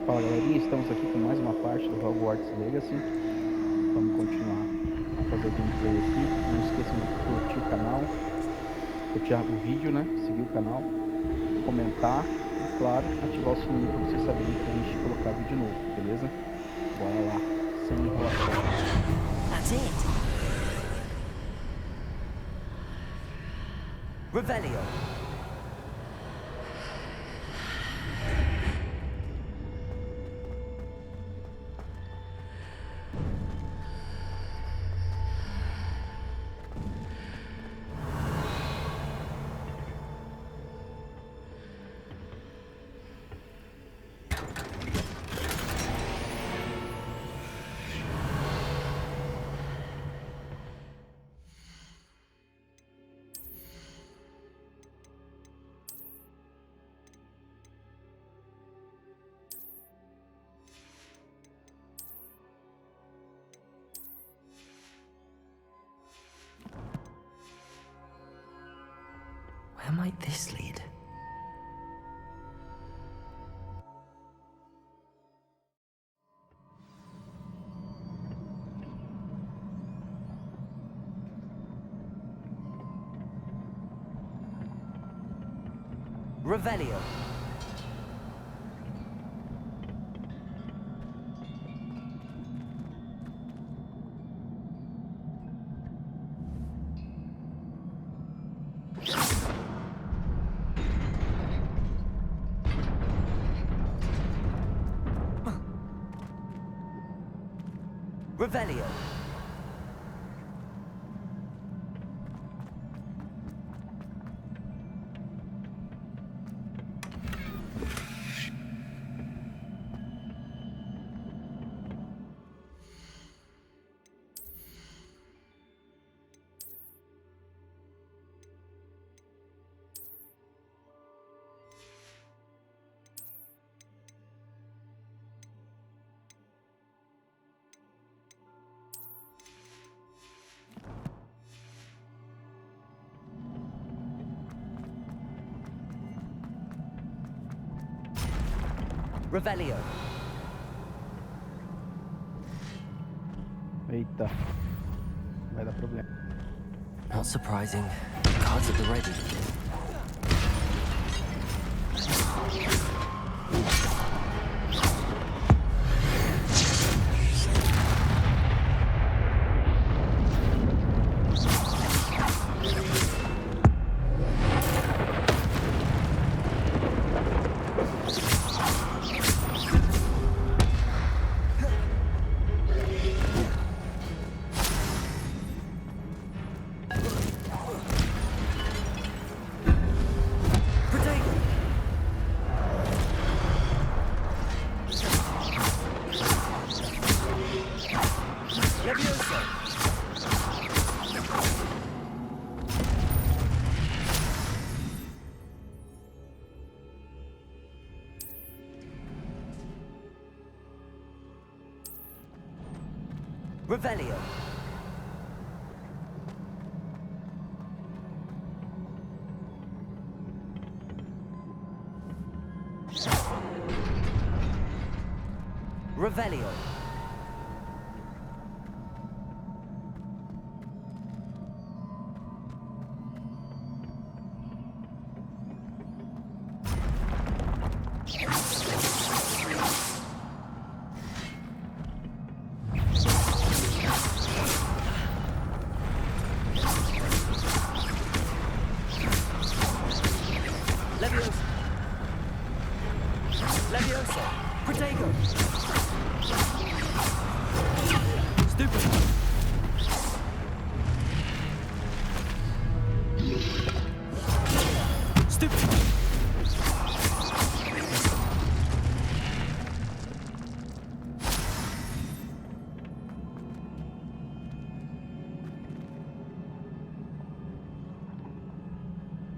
Fala galerinha, estamos aqui com mais uma parte do Hogwarts Legacy. Vamos continuar a fazer o gameplay aqui. Não esqueçam de curtir o canal, curtir o vídeo, né? Seguir o canal, comentar e, claro, ativar o sininho para vocês saberem que a gente colocar vídeo novo, beleza? Bora lá, sem enrolação. That's it. Revelio. Where might this lead? Revelio. Revelio. Revelio. Eita, vai dar problema. Not surprising. Cards at the ready. Revelio. Revelio. Leviosa. Protego. Stupid. Stupid.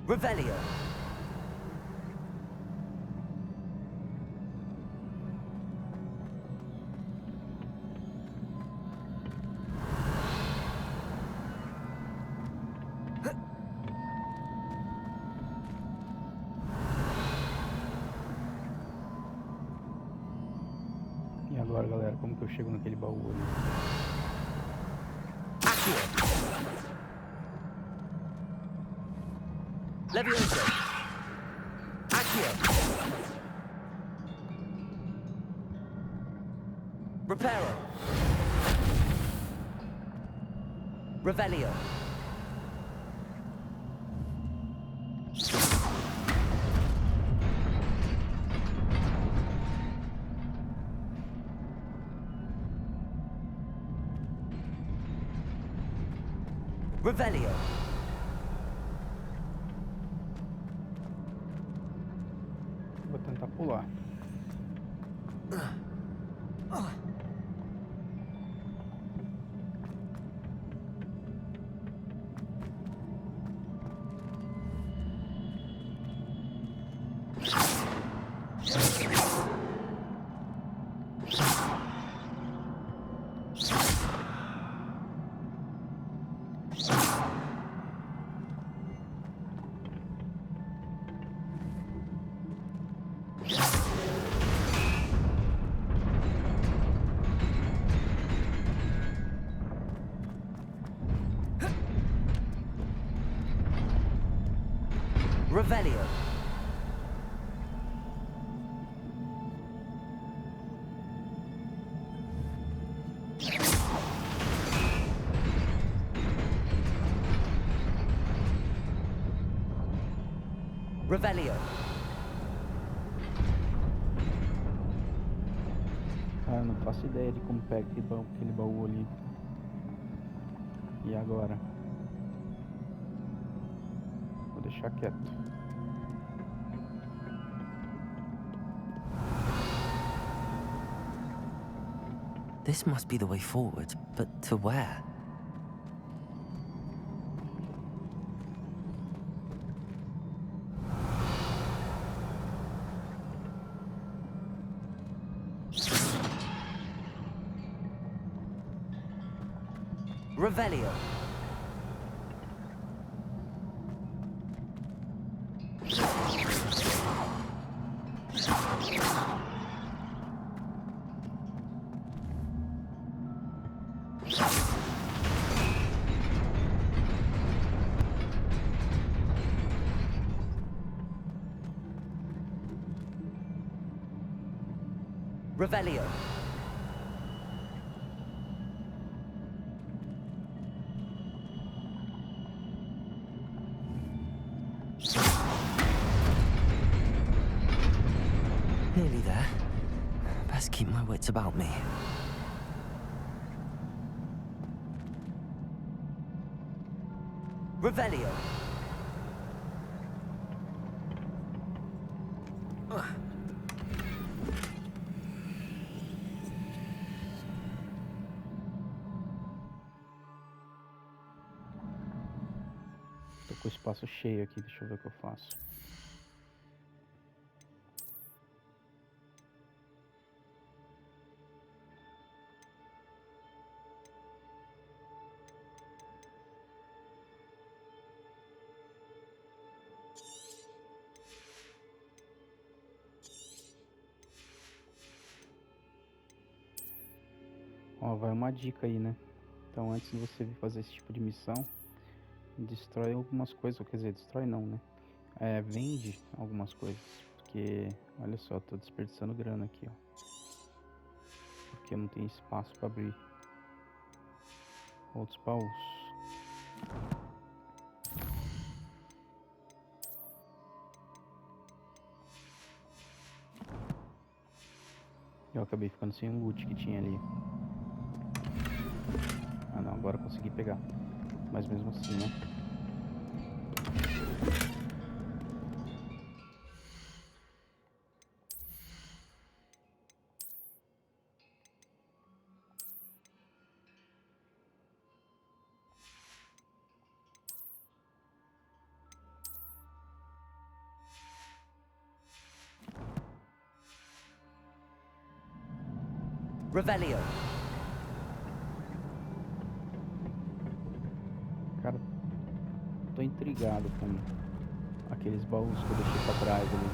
Revelio. agora, galera, como que eu chego naquele baú ali? Levioso. Accio. Reparo. Revelio. Revelio. Vou tentar pular. Revelio. Revelio. Cara, eu não faço ideia de como pega aquele baú ali. E agora? Vou deixar quieto. This must be the way forward, but to where? Revelio. Revelio. Nearly there. Best keep my wits about me. Revelio. Tô com o espaço cheio aqui, deixa eu ver o que eu faço. Ó, vai uma dica aí, né? Então, antes de você vir fazer esse tipo de missão, destrói algumas coisas, quer dizer, destrói não, né? Vende algumas coisas, porque, olha só, tô desperdiçando grana aqui, ó. Porque não tem espaço para abrir outros baús. Eu acabei ficando sem o loot que tinha ali. Ah não, agora eu consegui pegar. Mas mesmo assim, né? Revelio. Cara, tô intrigado com aqueles baús que eu deixei pra trás ali.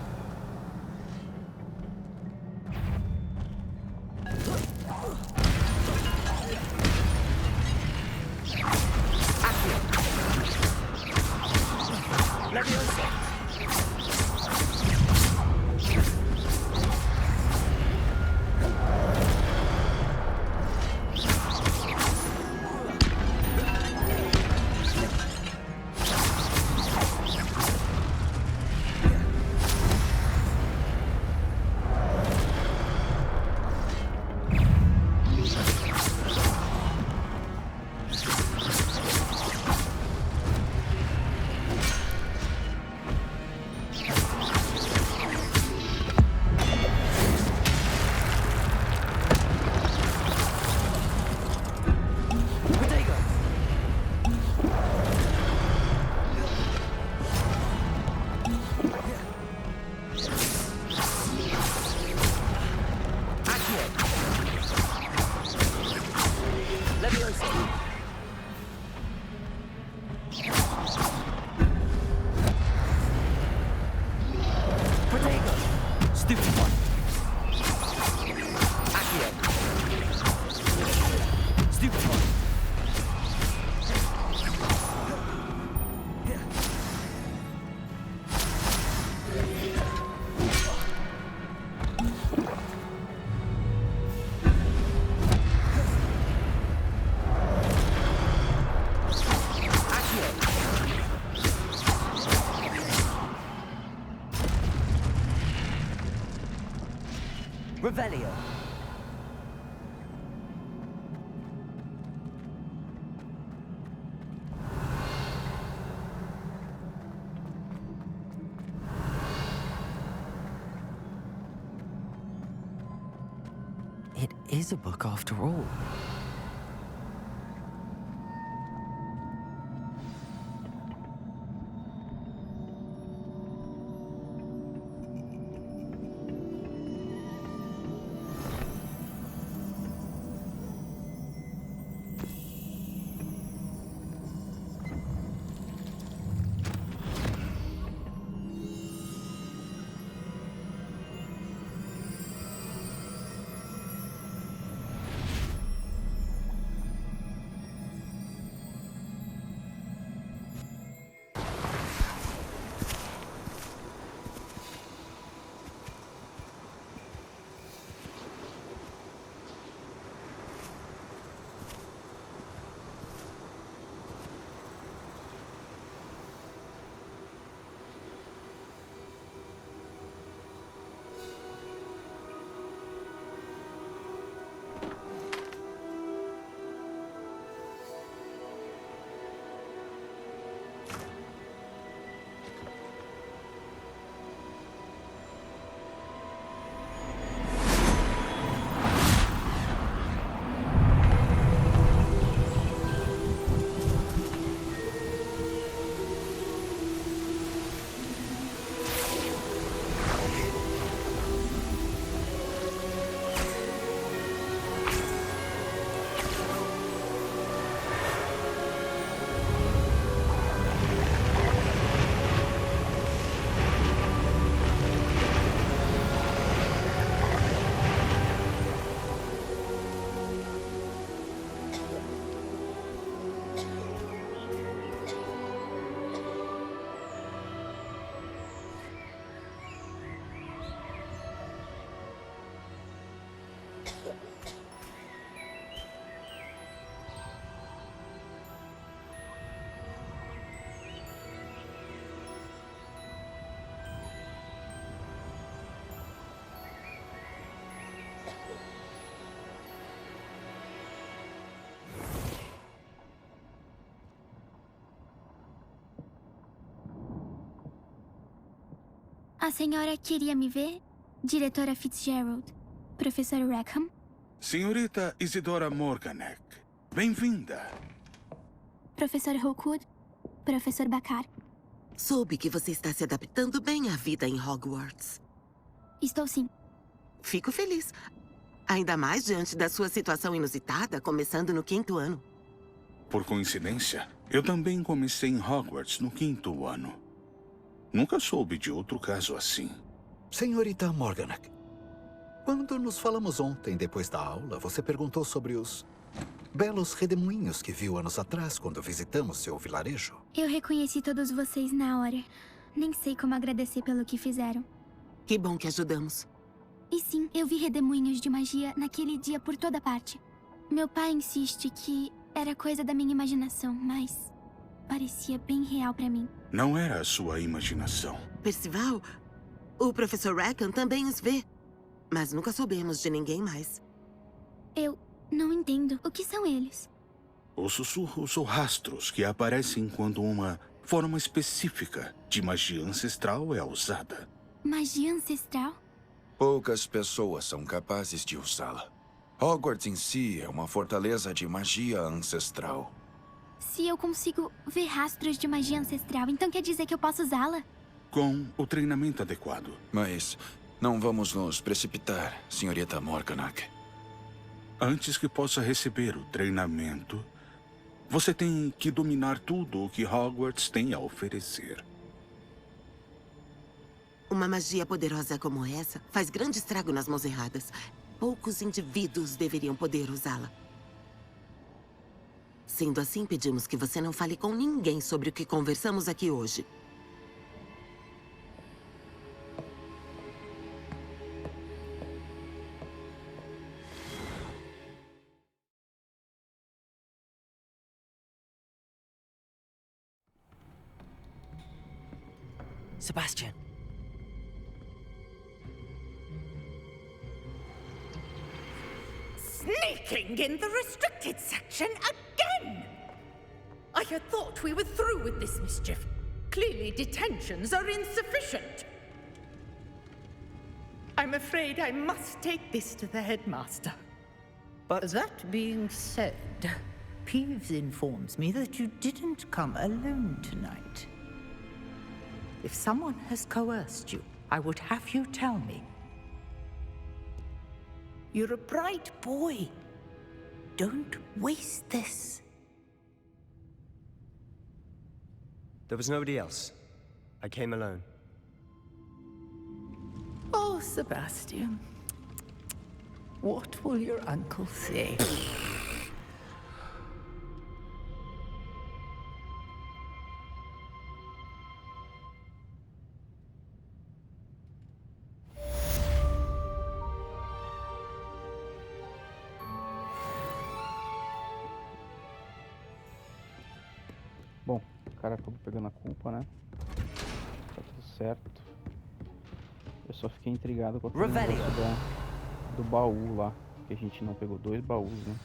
Stupid one. Accio. Stupid one. Revelio. It is a book after all. A senhora queria me ver? Diretora Fitzgerald. Professor Rackham? Senhorita Isidora Morganek, bem-vinda. Professor Hawkwood? Professor Bakar? Soube que você está se adaptando bem à vida em Hogwarts. Estou sim. Fico feliz. Ainda mais diante da sua situação inusitada, começando no 5º ano. Por coincidência, eu também comecei em Hogwarts no 5º ano. Nunca soube de outro caso assim. Senhorita Morganak, quando nos falamos ontem, depois da aula, você perguntou sobre os belos redemoinhos que viu anos atrás, quando visitamos seu vilarejo. Eu reconheci todos vocês na hora. Nem sei como agradecer pelo que fizeram. Que bom que ajudamos. E sim, eu vi redemoinhos de magia naquele dia por toda parte. Meu pai insiste que era coisa da minha imaginação, mas parecia bem real pra mim. Não era a sua imaginação. Percival, o professor Rackham também os vê. Mas nunca soubemos de ninguém mais. Eu não entendo. O que são eles? Os sussurros ou rastros que aparecem quando uma forma específica de magia ancestral é usada. Magia ancestral? Poucas pessoas são capazes de usá-la. Hogwarts em si é uma fortaleza de magia ancestral. Se eu consigo ver rastros de magia ancestral, então quer dizer que eu posso usá-la? Com o treinamento adequado. Mas não vamos nos precipitar, senhorita Morganak. Antes que possa receber o treinamento, você tem que dominar tudo o que Hogwarts tem a oferecer. Uma magia poderosa como essa faz grande estrago nas mãos erradas. Poucos indivíduos deveriam poder usá-la. Sendo assim, pedimos que você não fale com ninguém sobre o que conversamos aqui hoje. Sebastian. Sneaking in the restricted section again! I had thought we were through with this mischief. Clearly detentions are insufficient. I'm afraid I must take this to the headmaster. But that being said, Peeves informs me that you didn't come alone tonight. If someone has coerced you, I would have you tell me. You're a bright boy. Don't waste this. There was nobody else. I came alone. Oh, Sebastian. What will your uncle say? Bom, o cara acabou pegando a culpa, né? Tá tudo certo. Eu só fiquei intrigado com aquele negócio do baú lá. Que a gente não pegou 2 baús, né?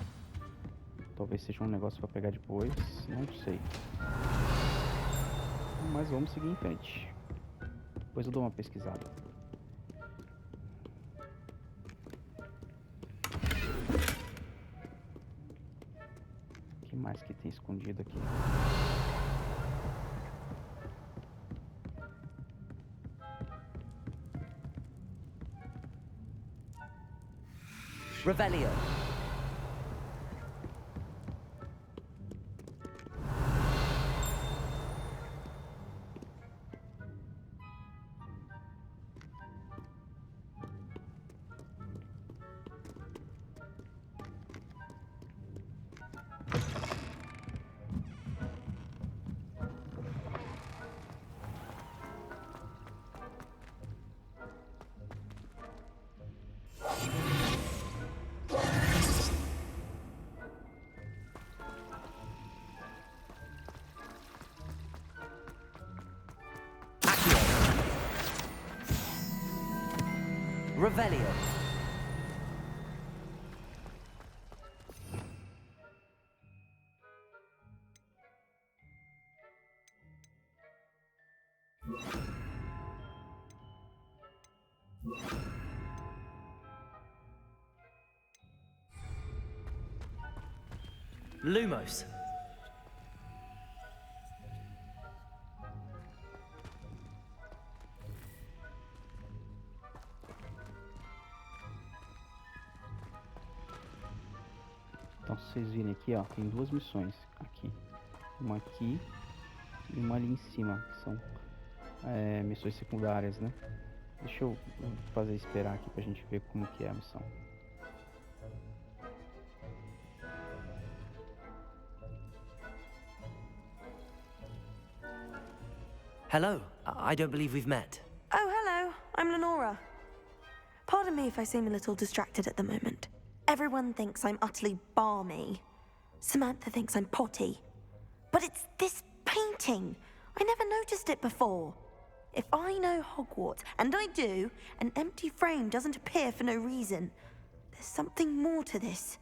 Talvez seja um negócio pra pegar depois. Não sei. Mas vamos seguir em frente. Depois eu dou uma pesquisada. O que mais que tem escondido aqui? Revelio. Revelio. Lumos. Então, se vocês virem aqui, ó, tem 2 missões aqui. Uma aqui e uma ali em cima, que são missões secundárias, né? Deixa eu fazer esperar aqui pra gente ver como que é a missão. Hello. I don't believe we've met. Oh, hello. I'm Lenora. Pardon me if I seem a little distracted at the moment. Everyone thinks I'm utterly balmy. Samantha thinks I'm potty. But it's this painting. I never noticed it before. If I know Hogwarts, and I do, an empty frame doesn't appear for no reason. There's something more to this.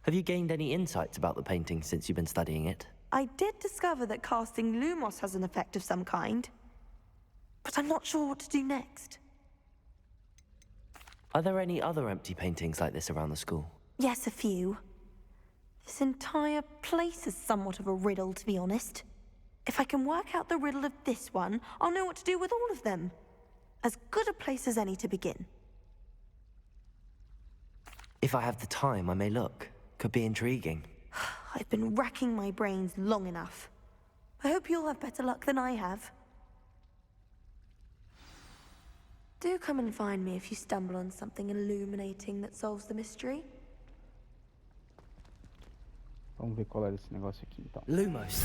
Have you gained any insights about the painting since you've been studying it? I did discover that casting Lumos has an effect of some kind. But I'm not sure what to do next. Are there any other empty paintings like this around the school? Yes, a few. This entire place is somewhat of a riddle, to be honest. If I can work out the riddle of this one, I'll know what to do with all of them. As good a place as any to begin. If I have the time, I may look. Could be intriguing. I've been racking my brains long enough. I hope you'll have better luck than I have. Do come and find me if you stumble on something illuminating that solves the mystery. Vamos ver qual era esse negócio aqui, então. Lumos.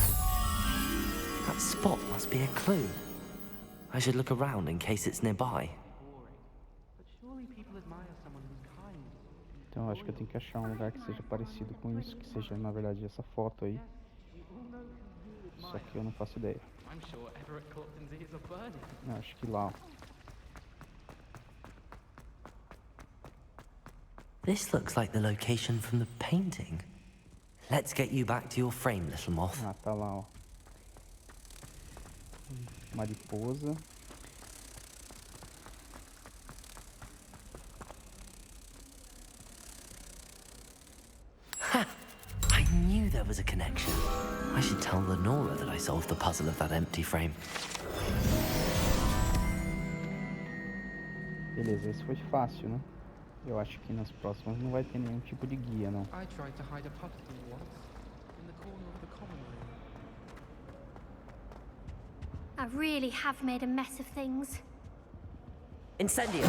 That spot must be a clue. I should look around in case it's nearby. Então eu acho que eu tenho que achar um lugar que seja parecido com isso, que seja na verdade essa foto aí. Só que eu não faço ideia. Eu acho que lá, ó. This looks like the location from the painting. Let's get you back to your frame, little moth. Ah, tá lá, ó. Mariposa. Ha! I knew there was a connection. I should tell Lenora that I solved the puzzle of that empty frame. Beleza, esse foi fácil, né? Eu acho que nas próximas não vai ter nenhum tipo de guia, não. I tried to hide a puzzle once in the corner of the common room. I really have made a mess of things. Incendio!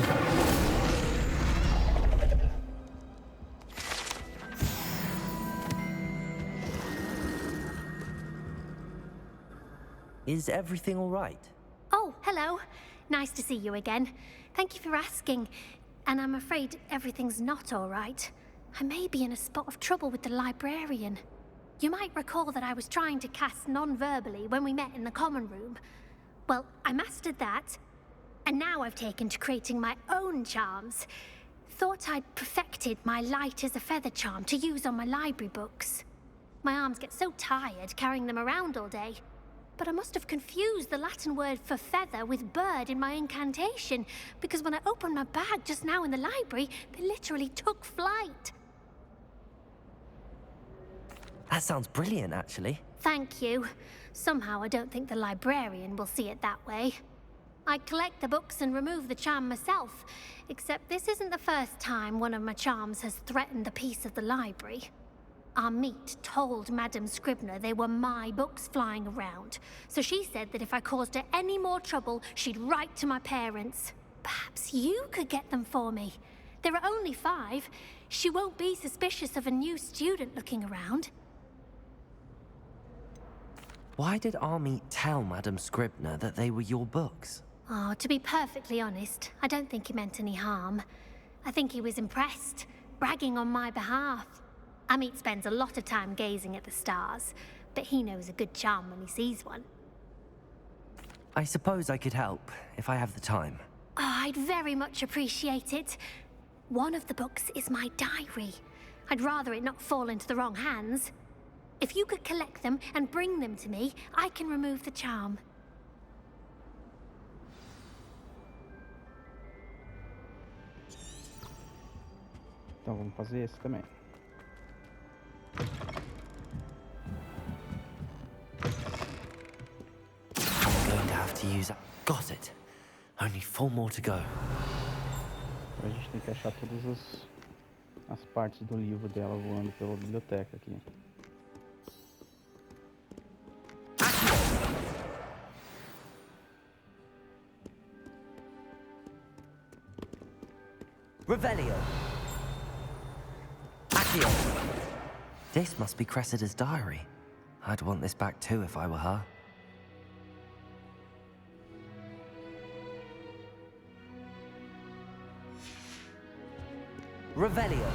Is everything all right? Oh, hello. Nice to see you again. Thank you for asking. And I'm afraid everything's not all right. I may be in a spot of trouble with the librarian. You might recall that I was trying to cast non-verbally when we met in the common room. Well, I mastered that. And now I've taken to creating my own charms. Thought I'd perfected my light as a feather charm to use on my library books. My arms get so tired carrying them around all day. But I must have confused the Latin word for feather with bird in my incantation, because when I opened my bag just now in the library, they literally took flight. That sounds brilliant, actually. Thank you. Somehow I don't think the librarian will see it that way. I collect the books and remove the charm myself, except this isn't the first time one of my charms has threatened the peace of the library. Our meet told Madame Scribner they were my books flying around, so she said that if I caused her any more trouble, she'd write to my parents. Perhaps you could get them for me. There are only 5. She won't be suspicious of a new student looking around. Why did our meet tell Madame Scribner that they were your books? Oh, to be perfectly honest, I don't think he meant any harm. I think he was impressed, bragging on my behalf. Amit spends a lot of time gazing at the stars, but he knows a good charm when he sees one. I suppose I could help, if I have the time. Oh, I'd very much appreciate it. One of the books is my diary. I'd rather it not fall into the wrong hands. If you could collect them and bring them to me, I can remove the charm. Então vamos fazer esse também. I'm going to have to use that. Got it. Only 4 more to go. Agora a gente tem que achar todas as partes do livro dela voando pela biblioteca aqui. Revelio. Accio. This must be Cressida's diary. I'd want this back too if I were her. Revelio.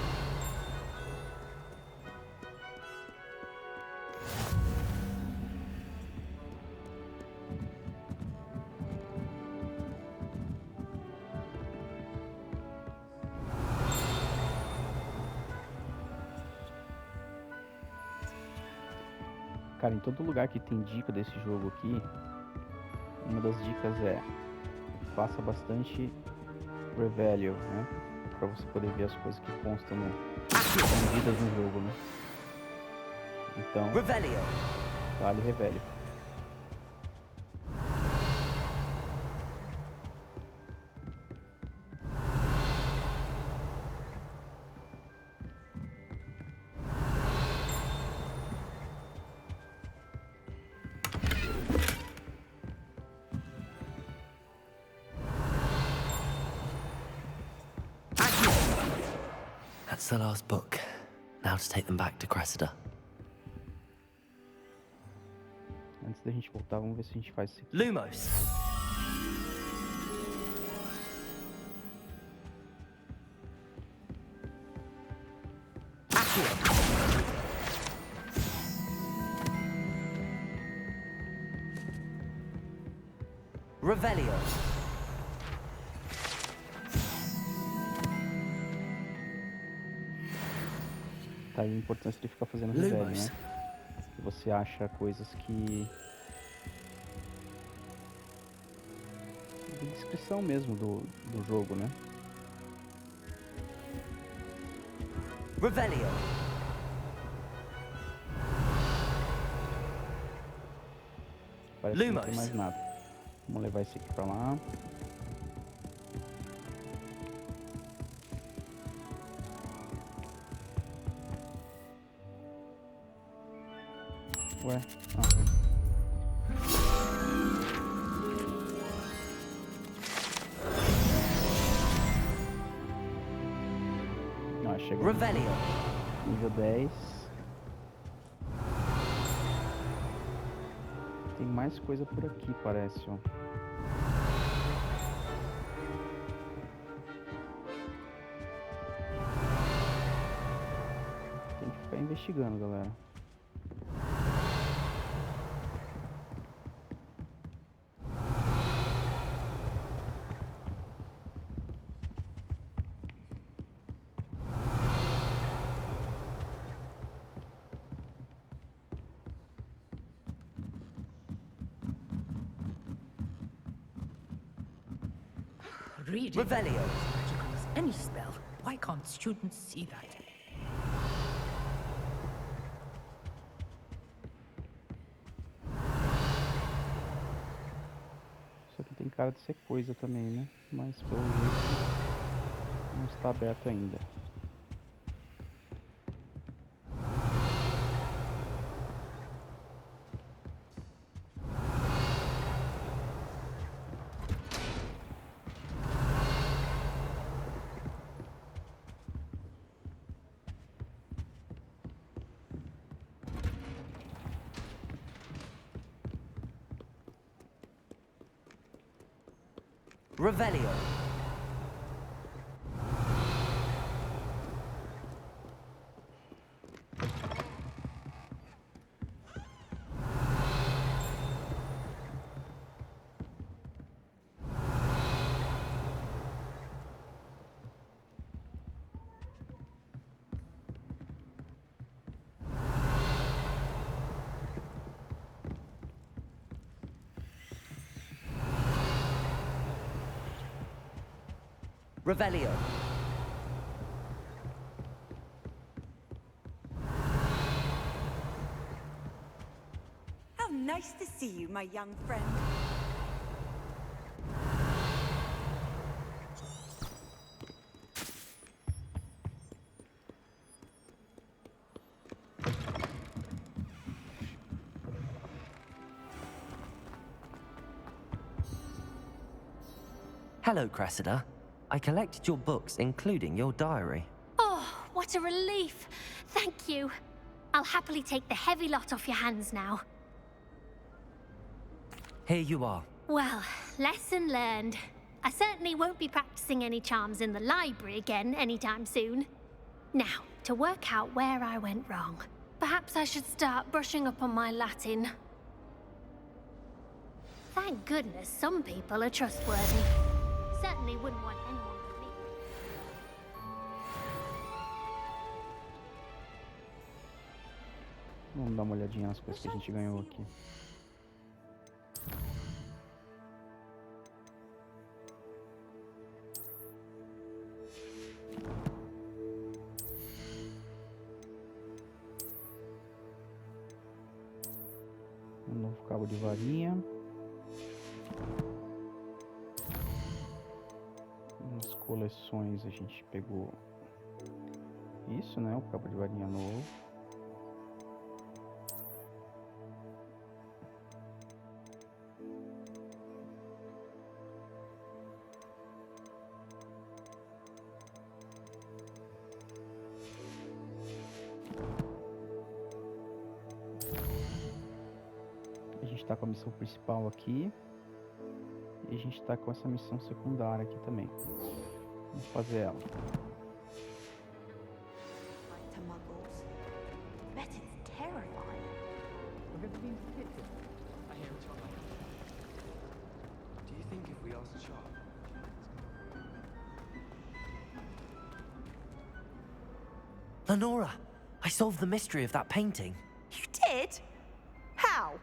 Cara, em todo lugar que tem dica desse jogo aqui, uma das dicas é faça bastante Revelio, né? Pra você poder ver as coisas que constam escondidas no jogo, né? Então, Revelio. vale Revelio. That's the last book. Now to take them back to Cressida. Antes da gente voltar, vamos ver se a gente faz isso aqui. Lumos. Revelio. Tá aí a importância de ficar fazendo Revelio, né? Que você acha coisas que... de descrição mesmo do jogo, né? Revelio. Parece que não tem mais nada. Vamos levar esse aqui pra lá. Ué? Chegou. Revelio. Nível 10. Tem mais coisa por aqui, parece, ó. Tem que ficar investigando, galera. Reading Revelio. magical as any spell. Why can't students see that? Isso aqui tem cara de ser coisa também, né? Mas pelo jeito não está aberto ainda. Revelio. Revelio. How nice to see you, my young friend. Hello, Cressida. I collected your books, including your diary. Oh, what a relief. Thank you. I'll happily take the heavy lot off your hands now. Here you are. Well, lesson learned. I certainly won't be practicing any charms in the library again anytime soon. Now, to work out where I went wrong. Perhaps I should start brushing up on my Latin. Thank goodness some people are trustworthy. Certainly wouldn't want anyone but me. Vamos dar uma olhadinha nas coisas que a gente ganhou aqui. Um novo cabo de varinha. Nas coleções a gente pegou isso, né? O cabo de varinha novo. A gente tá com a missão principal aqui. E a gente tá com essa missão secundária aqui também. Vamos fazer ela. To muggles. Bet it's terrifying. Have you ever been to the kitchen? I hear it's right. Do you think if we asked Sharp? Lenora, I solved the mystery of that painting. You did? How?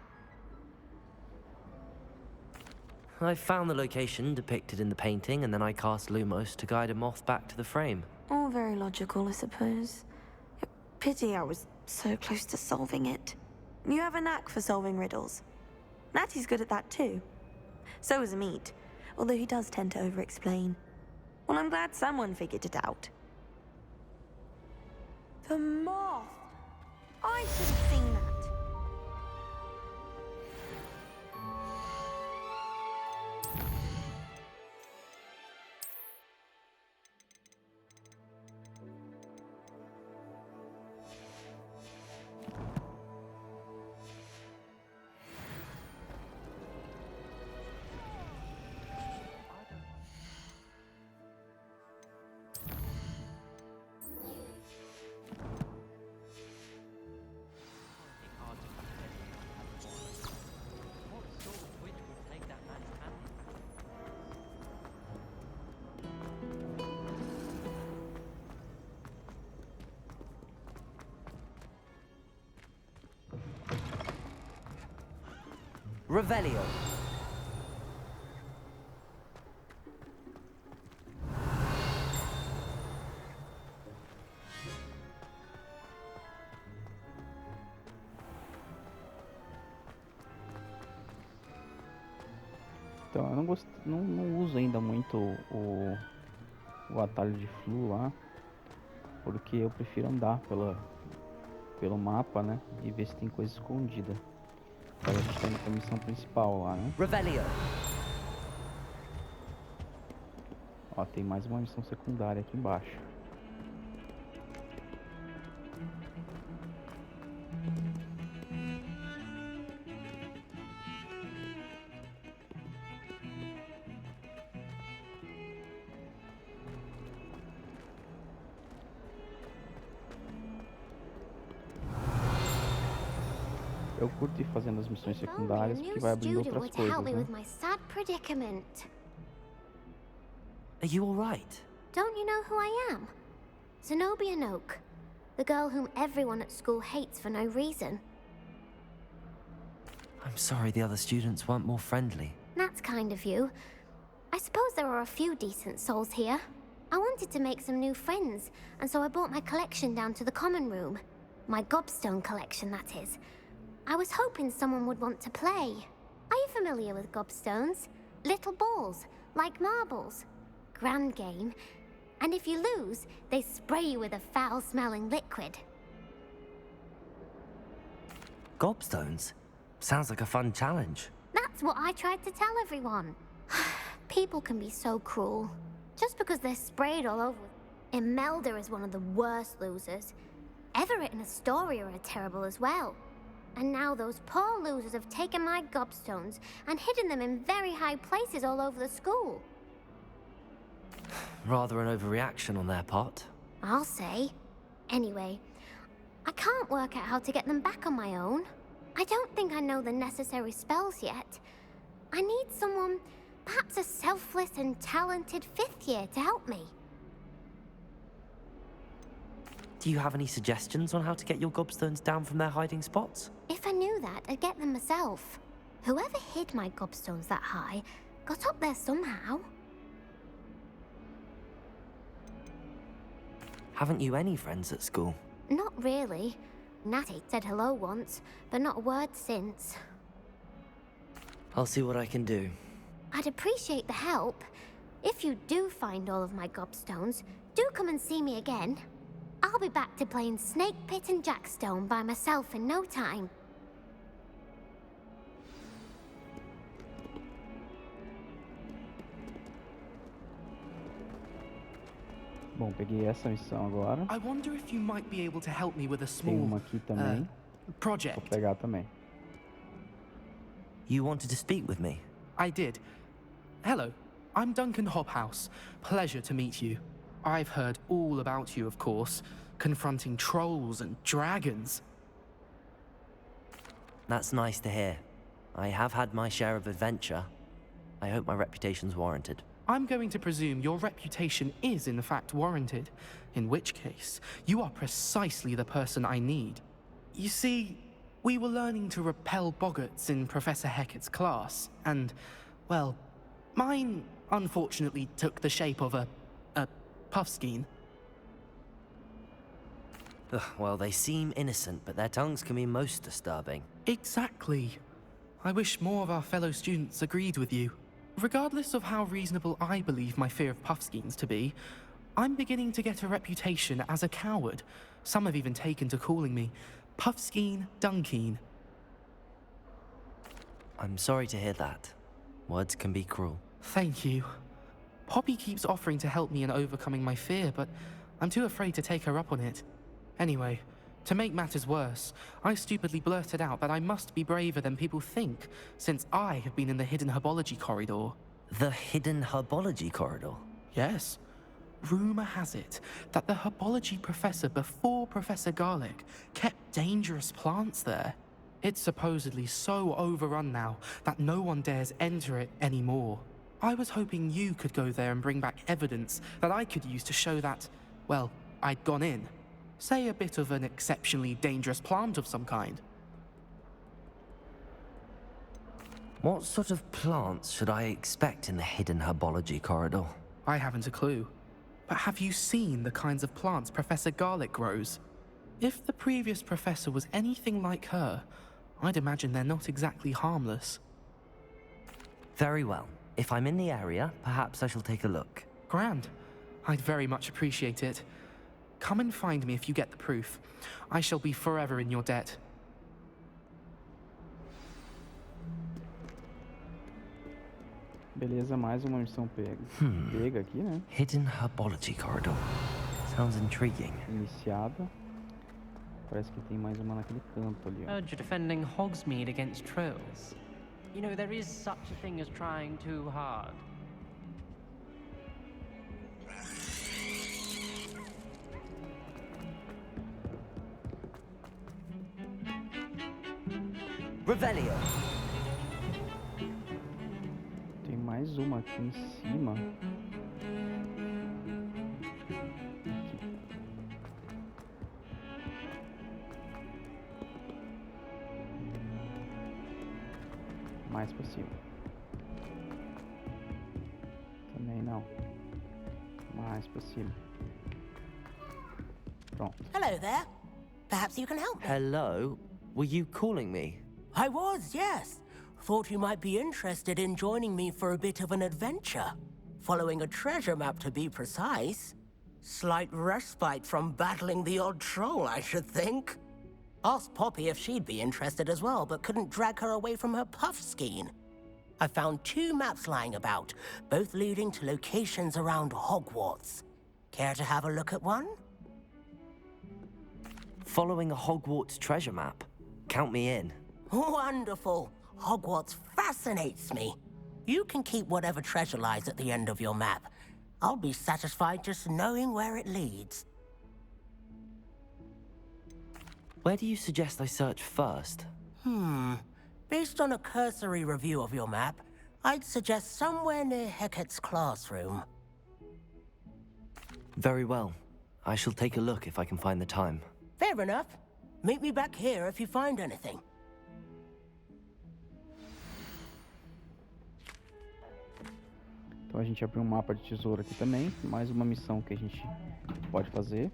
I found the location depicted in the painting, and then I cast Lumos to guide a moth back to the frame. All very logical, I suppose. Pity I was so close to solving it. You have a knack for solving riddles. Natty's good at that too. So is Amit, although he does tend to over-explain. Well, I'm glad someone figured it out. The moth! I should have seen that. Revelio. Então, eu não uso ainda muito o atalho de flu lá, porque eu prefiro andar pelo mapa, né, e ver se tem coisa escondida. Agora a gente tá indo pra missão principal lá, né? Revelio. Ó, tem mais uma missão secundária aqui embaixo. Eu curto ir fazendo as missões secundárias porque vai abrindo outras coisas, né? My sad predicament. Are you all right? Don't you know who I am? Zenobia Noak, the girl whom everyone at school hates for no reason. I'm sorry the other students weren't more friendly. That's kind of you. I suppose there are a few decent souls here. I wanted to make some new friends, and so I brought my collection down to the common room. My gobstone collection, that is. I was hoping someone would want to play. Are you familiar with gobstones? Little balls, like marbles. Grand game. And if you lose, they spray you with a foul-smelling liquid. Gobstones? Sounds like a fun challenge. That's what I tried to tell everyone. People can be so cruel. Just because they're sprayed all over. Imelda is one of the worst losers. Everett and Astoria are terrible as well. And now those poor losers have taken my gobstones and hidden them in very high places all over the school. Rather an overreaction on their part. I'll say. Anyway, I can't work out how to get them back on my own. I don't think I know the necessary spells yet. I need someone, perhaps a selfless and talented 5th year to help me. Do you have any suggestions on how to get your gobstones down from their hiding spots? If I knew that, I'd get them myself. Whoever hid my gobstones that high got up there somehow. Haven't you any friends at school? Not really. Natty said hello once, but not a word since. I'll see what I can do. I'd appreciate the help. If you do find all of my gobstones, do come and see me again. I'll be back to playing Snake Pit and Jackstone by myself in no time. Bom, peguei essa missão agora. I wonder if you might be able to help me with a Tem small uma aqui também. project. Vou pegar também. You wanted to speak with me? I did. Hello, I'm Duncan Hobhouse. Pleasure to meet you. I've heard all about you, of course, confronting trolls and dragons. That's nice to hear. I have had my share of adventure. I hope my reputation's warranted. I'm going to presume your reputation is in fact warranted, in which case, you are precisely the person I need. You see, we were learning to repel boggarts in Professor Hecat's class, and, well, mine unfortunately took the shape of a puffskein. Ugh, well, they seem innocent, but their tongues can be most disturbing. Exactly. I wish more of our fellow students agreed with you. Regardless of how reasonable I believe my fear of puffskeins to be, I'm beginning to get a reputation as a coward. Some have even taken to calling me Puffskein Dunkeen. I'm sorry to hear that. Words can be cruel. Thank you. Poppy keeps offering to help me in overcoming my fear, but I'm too afraid to take her up on it. Anyway, to make matters worse, I stupidly blurted out that I must be braver than people think, since I have been in the hidden herbology corridor. The hidden herbology corridor? Yes. Rumor has it that the herbology professor before Professor Garlic kept dangerous plants there. It's supposedly so overrun now that no one dares enter it anymore. I was hoping you could go there and bring back evidence that I could use to show that, well, I'd gone in. Say a bit of an exceptionally dangerous plant of some kind. What sort of plants should I expect in the hidden herbology corridor? I haven't a clue. But have you seen the kinds of plants Professor Garlic grows? If the previous professor was anything like her, I'd imagine they're not exactly harmless. Very well. If I'm in the area, perhaps I shall take a look. Grand. I'd very much appreciate it. Come and find me if you get the proof. I shall be forever in your debt. Beleza, mais uma missão pega. Pega aqui, né? Hidden herbology corridor. Sounds intriguing. Iniciada. Parece que tem mais uma naquele canto ali, ó. Heard you're defending Hogsmeade against trolls. You know, there is such a thing as trying too hard. Revelio. Tem mais uma aqui em cima. Mais pra cima. Também não. Mais pra cima. Pronto. Hello there. Perhaps you can help me. Hello? Were you calling me? I was, yes. Thought you might be interested in joining me for a bit of an adventure. Following a treasure map, to be precise. Slight respite from battling the odd troll, I should think. Asked Poppy if she'd be interested as well, but couldn't drag her away from her puffskein. I found 2 maps lying about, both leading to locations around Hogwarts. Care to have a look at one? Following a Hogwarts treasure map? Count me in. Wonderful. Hogwarts fascinates me. You can keep whatever treasure lies at the end of your map. I'll be satisfied just knowing where it leads. Where do you suggest I search first? Based on a cursory review of your map, I'd suggest somewhere near Hecat's classroom. Very well. I shall take a look if I can find the time. Fair enough. Meet me back here if you find anything. Então a gente abriu um mapa de tesouro aqui também. Mais uma missão que a gente pode fazer.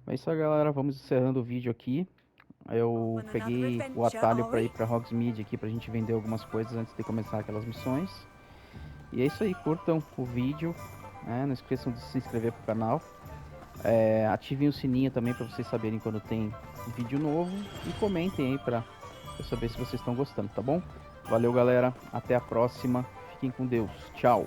É isso aí, galera, vamos encerrando o vídeo aqui. Eu peguei o atalho para ir para Hogsmeade aqui pra gente vender algumas coisas antes de começar aquelas missões. E é isso aí, curtam o vídeo, né? Não esqueçam de se inscrever pro canal. Ativem o sininho também para vocês saberem quando tem vídeo novo. E comentem aí para eu saber se vocês estão gostando, tá bom? Valeu, galera, até a próxima, fiquem com Deus, tchau!